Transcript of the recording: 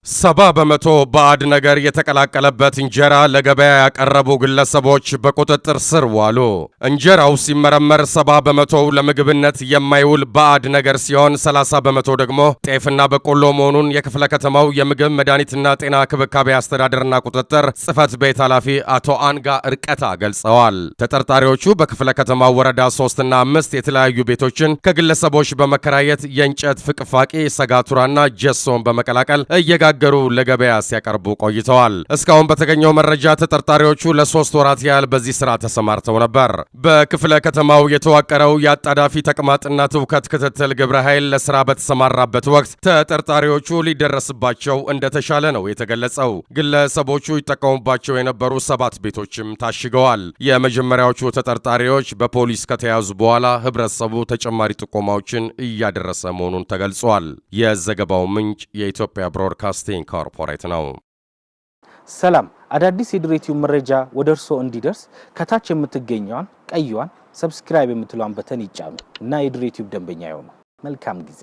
70 በመቶ ባዕድ ነገር የተቀላቀለበት እንጀራ ለገበያ ያቀረቡ ግለሰቦች በቁጥጥር ስር ዋሉ። እንጀራው ሲመረመር 70 በመቶው ለምግብነት የማይውል ባዕድ ነገር ሲሆን 30 በመቶ ደግሞ ጤፍና በቆሎ መሆኑን የክፍለ ከተማው የምግብ መድኃኒትና ጤና ክብካቤ አስተዳደርና ቁጥጥር ጽሕፈት ቤት ኃላፊ አቶ አንጋ እርቀታ ገልጸዋል። ተጠርጣሪዎቹ በክፍለ ከተማው ወረዳ 3 እና 5 የተለያዩ ቤቶችን ከግለሰቦች በመከራየት የእንጨት ፍቅፋቂ፣ ሰጋቱራና ጀሶን በመቀላቀል ገሩ ለገበያ ሲያቀርቡ ቆይተዋል። እስካሁን በተገኘው መረጃ ተጠርጣሪዎቹ ለ3 ወራት ያህል በዚህ ስራ ተሰማርተው ነበር። በክፍለ ከተማው የተዋቀረው የአጣዳፊ ተቅማጥና ትውከት ክትትል ግብረ ኃይል ለስራ በተሰማራበት ወቅት ተጠርጣሪዎቹ ሊደረስባቸው እንደተሻለ ነው የተገለጸው። ግለሰቦቹ ይጠቀሙባቸው የነበሩ 7 ቤቶችም ታሽገዋል። የመጀመሪያዎቹ ተጠርጣሪዎች በፖሊስ ከተያዙ በኋላ ህብረተሰቡ ተጨማሪ ጥቆማዎችን እያደረሰ መሆኑን ተገልጿል። የዘገባው ምንጭ የኢትዮጵያ ብሮድካስቲንግ ኮርፖሬት ነው። ሰላም፣ አዳዲስ የድሬቲው መረጃ ወደ እርሶ እንዲደርስ ከታች የምትገኘውን ቀይዋን ሰብስክራይብ የምትሏን በተን ይጫኑ እና የድሬቲው ደንበኛ ይሁኑ። መልካም ጊዜ።